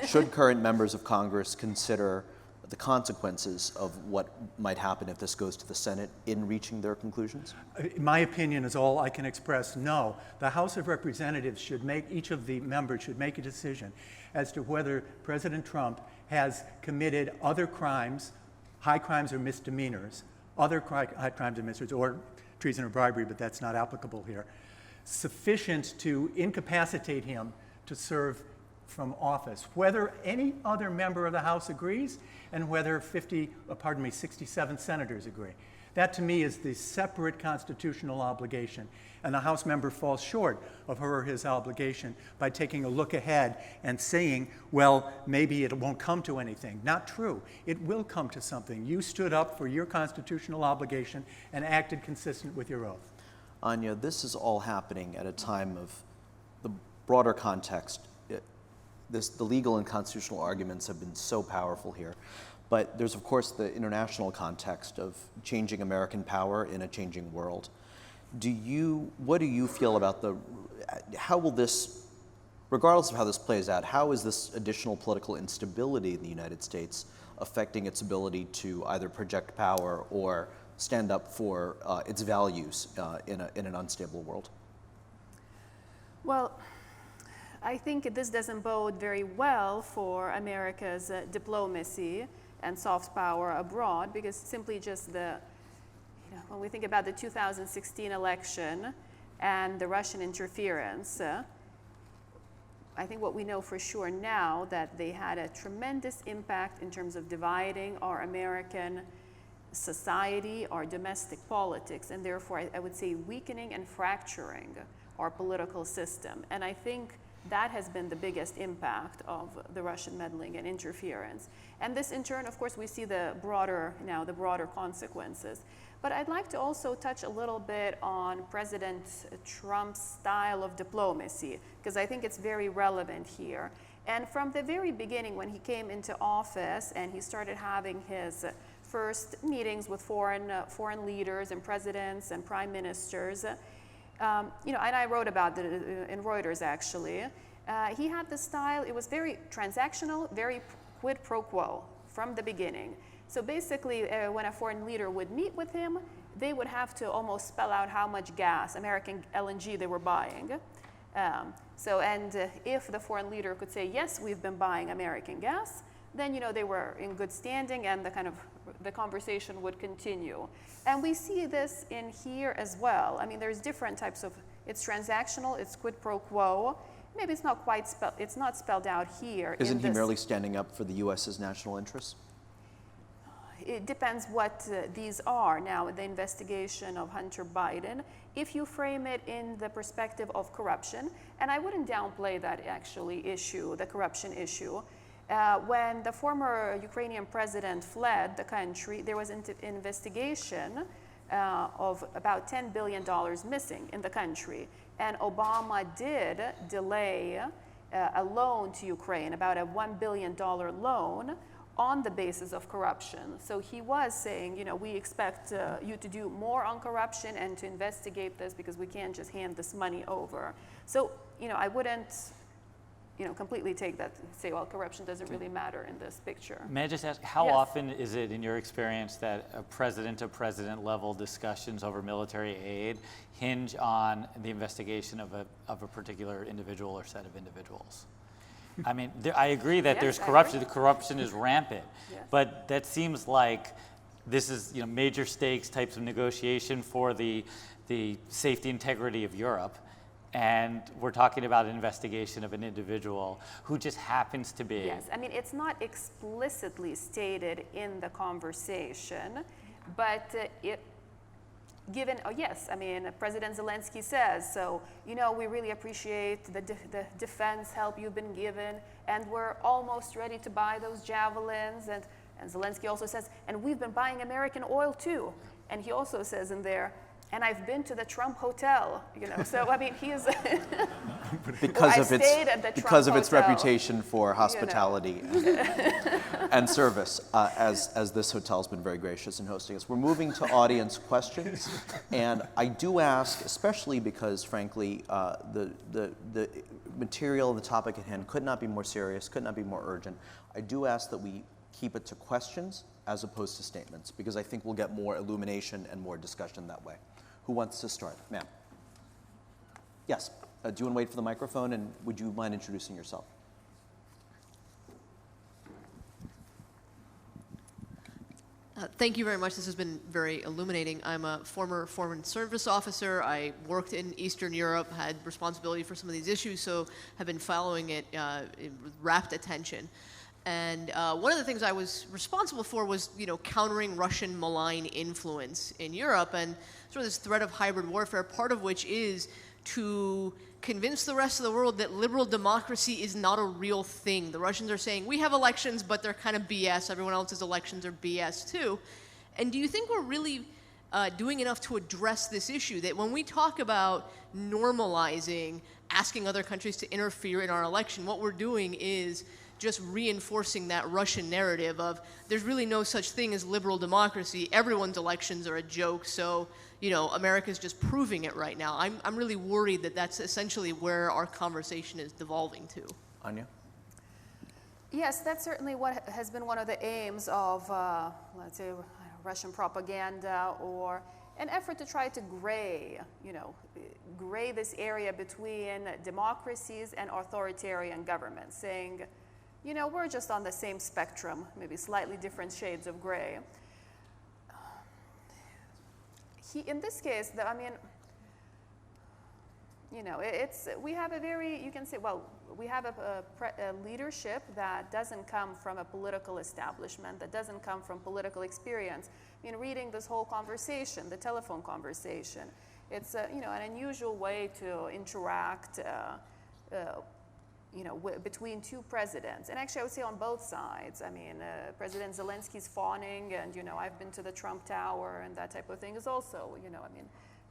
Should current members of Congress consider the consequences of what might happen if this goes to the Senate in reaching their conclusions? My opinion is all I can express. No. The House of Representatives should make, each of the members should make a decision as to whether President Trump has committed other crimes, high crimes or misdemeanors, other high crimes or misdemeanors, or treason or bribery, but that's not applicable here, sufficient to incapacitate him to serve from office, whether any other member of the House agrees and whether 67 senators agree. That to me is the separate constitutional obligation. And the House member falls short of her or his obligation by taking a look ahead and saying, well, maybe it won't come to anything. Not true. It will come to something. You stood up for your constitutional obligation and acted consistent with your oath. Anya, this is all happening at a time of the broader context. The legal and constitutional arguments have been so powerful here. But there's, of course, the international context of changing American power in a changing world. What do you feel about how will this, regardless of how this plays out, how is this additional political instability in the United States affecting its ability to either project power or stand up for its values in an unstable world? Well, I think this doesn't bode very well for America's diplomacy and soft power abroad, because simply just when we think about the 2016 election and the Russian interference, I think what we know for sure now that they had a tremendous impact in terms of dividing our American society, our domestic politics, and therefore I would say weakening and fracturing our political system. And I think that has been the biggest impact of the Russian meddling and interference. And this in turn, of course, we see the broader consequences. But I'd like to also touch a little bit on President Trump's style of diplomacy, because I think it's very relevant here. And from the very beginning, when he came into office and he started having his first meetings with foreign leaders and presidents and prime ministers, and I wrote about it in Reuters actually. He had the style, it was very transactional, very quid pro quo from the beginning. So basically, when a foreign leader would meet with him, they would have to almost spell out how much gas, American LNG, they were buying. If the foreign leader could say, yes, we've been buying American gas, then they were in good standing and the conversation would continue. And we see this in here as well. I mean, there's different types of, it's transactional, it's quid pro quo. Maybe it's not quite it's not spelled out here. Isn't he merely standing up for the U.S.'s national interests? It depends what these are. Now, the investigation of Hunter Biden, if you frame it in the perspective of corruption, and I wouldn't downplay that issue, the corruption issue. When the former Ukrainian president fled the country, there was an investigation of about $10 billion missing in the country. And Obama did delay a loan to Ukraine, about a $1 billion loan, on the basis of corruption. So he was saying, we expect you to do more on corruption and to investigate this because we can't just hand this money over. So, I wouldn't completely take that and say, well, corruption doesn't really matter in this picture. May I just ask, how Yes. often is it, in your experience, that president-to-president level discussions over military aid hinge on the investigation of a particular individual or set of individuals? I mean, I agree that Yes, there's I corruption. agree. The corruption is rampant, Yes. but that seems like this is major stakes types of negotiation for the safety integrity of Europe. And we're talking about an investigation of an individual who just happens to be. Yes, I mean, it's not explicitly stated in the conversation, but President Zelensky says, so, we really appreciate the defense help you've been given, and we're almost ready to buy those javelins. And Zelensky also says, and we've been buying American oil too. And he also says in there, and I've been to the Trump Hotel, So, I mean, he is, Because of its Hotel. reputation for hospitality and service, as this hotel's been very gracious in hosting us. We're moving to audience questions, and I do ask, especially because, frankly, the material, the topic at hand could not be more serious, could not be more urgent. I do ask that we keep it to questions as opposed to statements, because I think we'll get more illumination and more discussion that way. Who wants to start? Ma'am. Yes. Do you want to wait for the microphone, and would you mind introducing yourself? Thank you very much. This has been very illuminating. I'm a former foreign service officer. I worked in Eastern Europe, had responsibility for some of these issues, so have been following it with rapt attention. And one of the things I was responsible for was, countering Russian malign influence in Europe and sort of this threat of hybrid warfare, part of which is to convince the rest of the world that liberal democracy is not a real thing. The Russians are saying, we have elections, but they're kind of BS. Everyone else's elections are BS too. And do you think we're really doing enough to address this issue, that when we talk about normalizing, asking other countries to interfere in our election, what we're doing is just reinforcing that Russian narrative of there's really no such thing as liberal democracy, everyone's elections are a joke, so America's just proving it right now. I'm really worried that that's essentially where our conversation is devolving to. Anya? Yes, that's certainly what has been one of the aims of, let's say, Russian propaganda, or an effort to try to gray this area between democracies and authoritarian governments, saying, we're just on the same spectrum, maybe slightly different shades of gray. In this case, we have a very, you can say, we have a leadership that doesn't come from a political establishment, that doesn't come from political experience. Reading this whole conversation, the telephone conversation, it's an unusual way to interact between two presidents. And actually, I would say on both sides. President Zelensky's fawning, and, I've been to the Trump Tower, and that type of thing is also,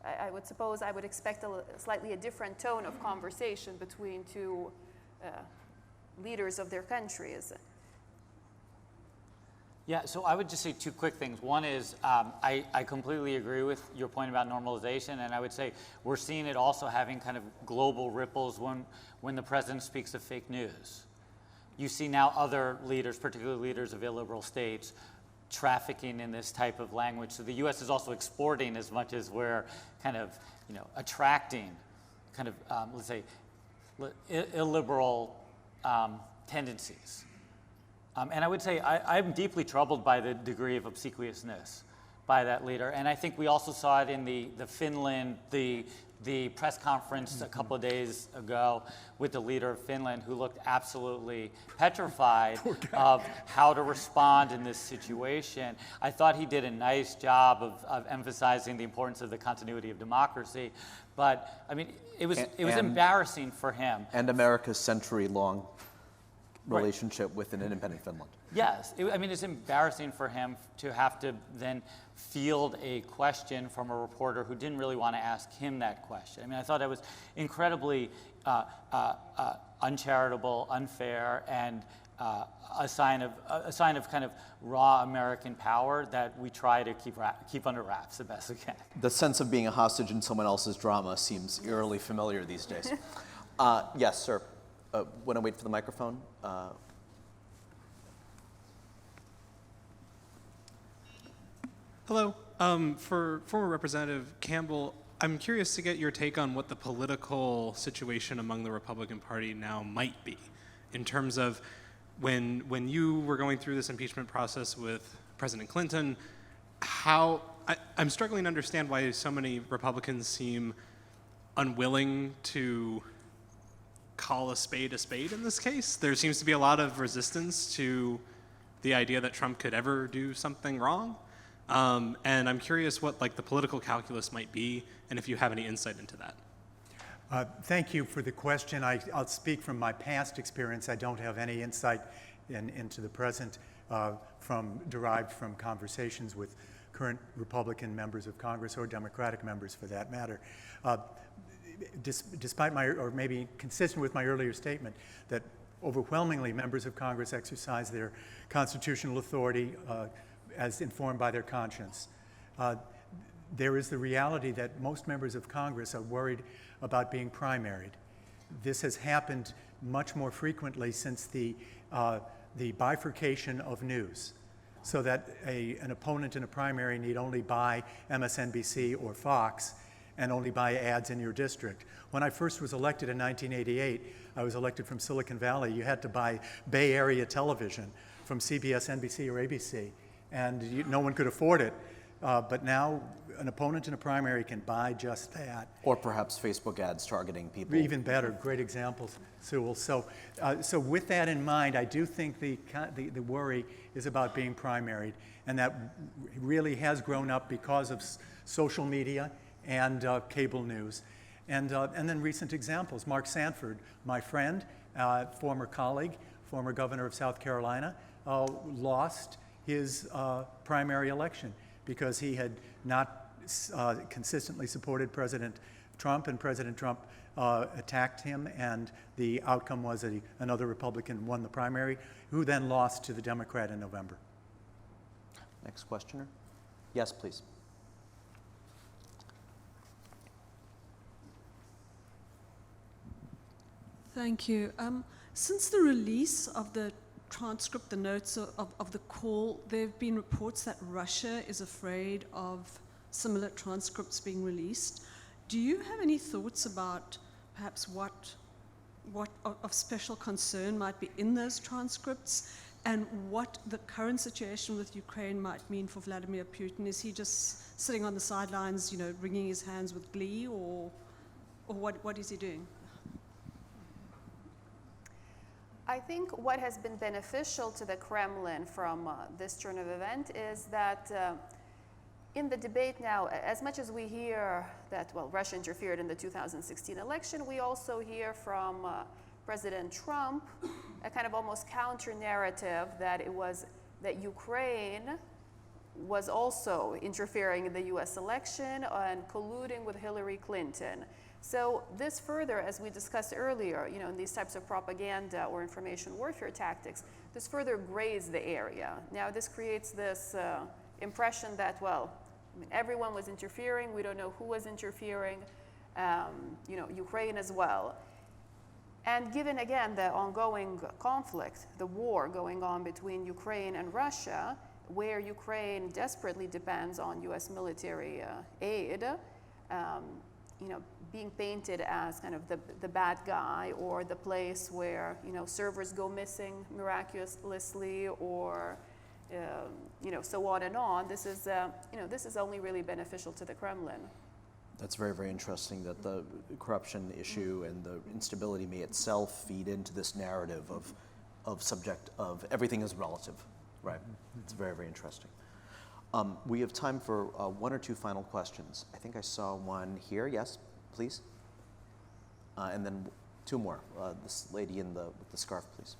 I would suppose I would expect slightly a different tone of conversation between two leaders of their countries. Yeah, so I would just say two quick things. One is I completely agree with your point about normalization, and I would say we're seeing it also having kind of global ripples when the president speaks of fake news. You see now other leaders, particularly leaders of illiberal states, trafficking in this type of language. So the U.S. is also exporting as much as we're kind of, attracting kind of, let's say, illiberal tendencies. And I would say I'm deeply troubled by the degree of obsequiousness by that leader. And I think we also saw it in the Finland, the press conference a couple of days ago with the leader of Finland, who looked absolutely petrified of how to respond in this situation. I thought he did a nice job of emphasizing the importance of the continuity of democracy. But, it was embarrassing for him. And America's century-long relationship with an independent Finland. Yes, it's embarrassing for him to have to then field a question from a reporter who didn't really want to ask him that question. I thought it was incredibly uncharitable, unfair, and a sign of kind of raw American power that we try to keep under wraps the best we can. The sense of being a hostage in someone else's drama seems eerily familiar these days. Yes, sir. Want to wait for the microphone? Hello. For former Representative Campbell, I'm curious to get your take on what the political situation among the Republican Party now might be, in terms of when you were going through this impeachment process with President Clinton, I'm struggling to understand why so many Republicans seem unwilling to call a spade in this case. There seems to be a lot of resistance to the idea that Trump could ever do something wrong. And I'm curious what the political calculus might be, and if you have any insight into that. Thank you for the question. I'll speak from my past experience. I don't have any insight into the present derived from conversations with current Republican members of Congress or Democratic members for that matter. Despite or maybe consistent with my earlier statement, that overwhelmingly members of Congress exercise their constitutional authority as informed by their conscience. There is the reality that most members of Congress are worried about being primaried. This has happened much more frequently since the bifurcation of news, so that an opponent in a primary need only buy MSNBC or Fox and only buy ads in your district. When I first was elected in 1988, I was elected from Silicon Valley. You had to buy Bay Area television from CBS, NBC, or ABC, and no one could afford it. But now an opponent in a primary can buy just that. Or perhaps Facebook ads targeting people. Even better, great examples, Sewell. So with that in mind, I do think the worry is about being primaried, and that really has grown up because of social media and cable news. And then recent examples. Mark Sanford, my friend, former colleague, former governor of South Carolina, lost his primary election because he had not consistently supported President Trump, and President Trump attacked him, and the outcome was that another Republican won the primary, who then lost to the Democrat in November. Next questioner. Yes, please. Thank you. Since the release of the transcript, the notes of the call, there have been reports that Russia is afraid of similar transcripts being released. Do you have any thoughts about perhaps what of special concern might be in those transcripts, and what the current situation with Ukraine might mean for Vladimir Putin? Is he just sitting on the sidelines, wringing his hands with glee, or what is he doing? I think what has been beneficial to the Kremlin from this turn of event is that in the debate now, as much as we hear that, Russia interfered in the 2016 election, we also hear from President Trump a kind of almost counter-narrative that Ukraine was also interfering in the US election and colluding with Hillary Clinton. So this further, as we discussed earlier, in these types of propaganda or information warfare tactics, this further grays the area. Now this creates this impression that, everyone was interfering, we don't know who was interfering, Ukraine as well. And given, again, the ongoing conflict, the war going on between Ukraine and Russia, where Ukraine desperately depends on US military aid, being painted as kind of the bad guy, or the place where servers go missing miraculously, or so on and on. This is only really beneficial to the Kremlin. That's very, very interesting that the corruption issue and the instability may itself feed into this narrative of everything is relative, right? It's very, very interesting. We have time for one or two final questions. I think I saw one here. Yes, please. And then two more. This lady with the scarf, please.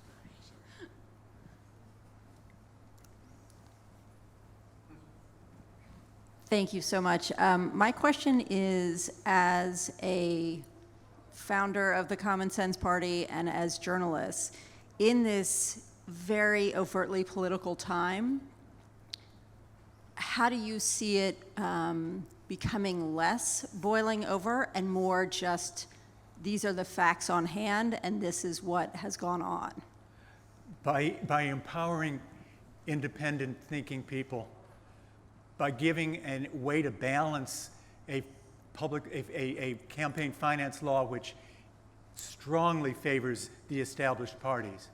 Thank you so much. My question is, as a founder of the Common Sense Party and as journalists, in this very overtly political time, how do you see it becoming less boiling over and more just, these are the facts on hand and this is what has gone on? By empowering independent thinking people, by giving a way to balance a campaign finance law which strongly favors the established parties.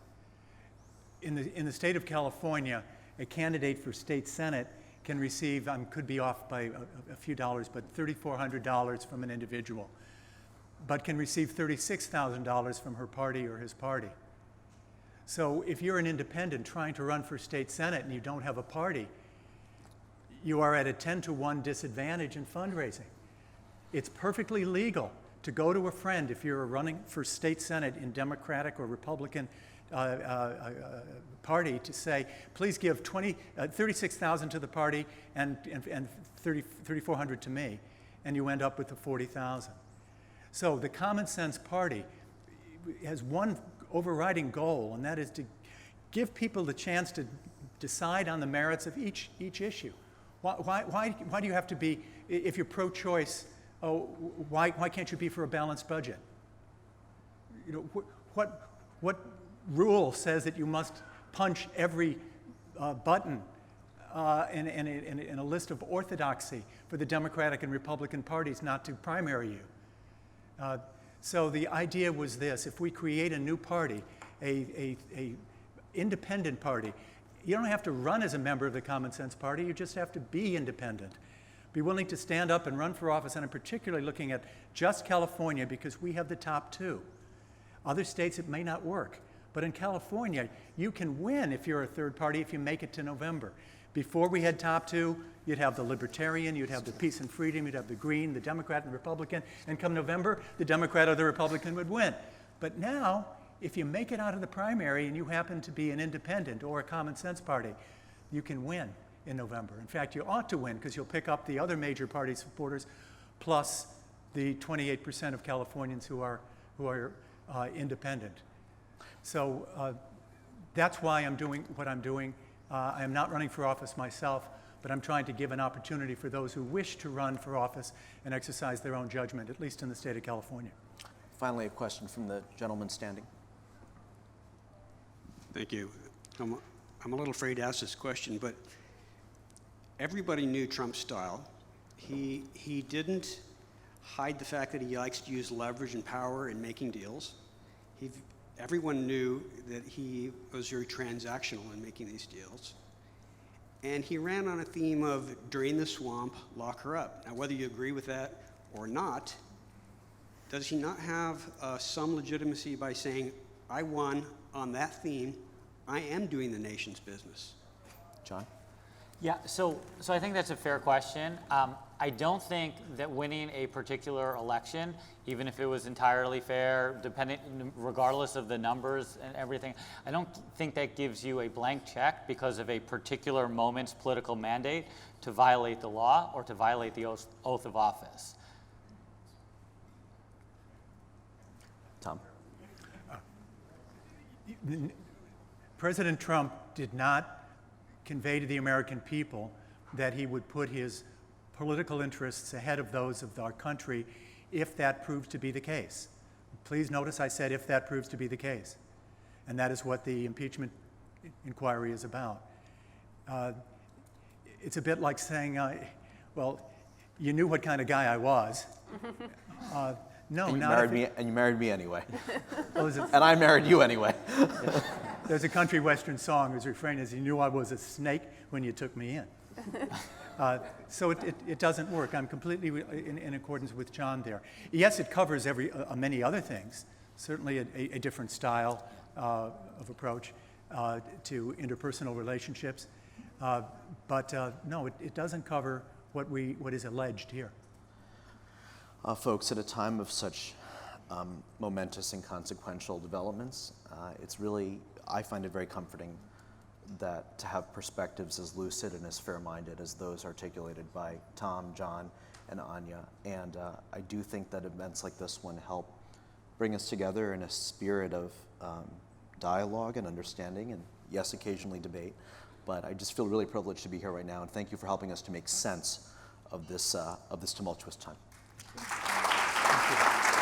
In the state of California, a candidate for state senate can receive, could be off by a few dollars, but $3,400 from an individual, but can receive $36,000 from her party or his party. So if you're an independent trying to run for state senate and you don't have a party, you are at a 10-to-1 disadvantage in fundraising. It's perfectly legal to go to a friend if you're running for state senate in Democratic or Republican party to say, please give $36,000 to the party and $3,400 to me, and you end up with the $40,000. So the Common Sense Party has one overriding goal, and that is to give people the chance to decide on the merits of each issue. Why do you have to be, if you're pro-choice, why can't you be for a balanced budget? What rule says that you must punch every button in a list of orthodoxy for the Democratic and Republican parties not to primary you? So the idea was this: if we create a new party, a independent party, you don't have to run as a member of the Common Sense Party, you just have to be independent. Be willing to stand up and run for office, and I'm particularly looking at just California because we have the top 2. Other states it may not work, but in California, you can win if you're a third party if you make it to November. Before we had top 2, you'd have the Libertarian, you'd have the Peace and Freedom, you'd have the Green, the Democrat, and the Republican, and come November, the Democrat or the Republican would win. But now, if you make it out of the primary and you happen to be an independent or a Common Sense Party, you can win in November. In fact, you ought to win because you'll pick up the other major party supporters plus the 28% of Californians who are independent. So that's why I'm doing what I'm doing. I am not running for office myself, but I'm trying to give an opportunity for those who wish to run for office and exercise their own judgment, at least in the state of California. Finally, a question from the gentleman standing. Thank you. I'm a little afraid to ask this question, but everybody knew Trump's style. He didn't hide the fact that he likes to use leverage and power in making deals. Everyone knew that he was very transactional in making these deals. And he ran on a theme of drain the swamp, lock her up. Now, whether you agree with that or not, does he not have some legitimacy by saying, I won on that theme, I am doing the nation's business? John? Yeah, so I think that's a fair question. I don't think that winning a particular election, even if it was entirely fair, regardless of the numbers and everything, I don't think that gives you a blank check because of a particular moment's political mandate to violate the law or to violate the oath of office. Tom? President Trump did not convey to the American people that he would put his political interests ahead of those of our country if that proves to be the case. Please notice I said if that proves to be the case. And that is what the impeachment inquiry is about. It's a bit like saying, well, you knew what kind of guy I was. No, and you married me anyway. Well, and I married you anyway. There's a country western song whose refrain is, you knew I was a snake when you took me in. So it doesn't work. I'm completely in accordance with John there. Yes, it covers many other things, certainly a different style of approach to interpersonal relationships. But no, it doesn't cover what is alleged here. Folks, at a time of such momentous and consequential developments, it's really, I find it very comforting that to have perspectives as lucid and as fair-minded as those articulated by Tom, John, and Anya. And I do think that events like this one help bring us together in a spirit of dialogue and understanding, and yes, occasionally debate. But I just feel really privileged to be here right now, and thank you for helping us to make sense of this tumultuous time. Thank you.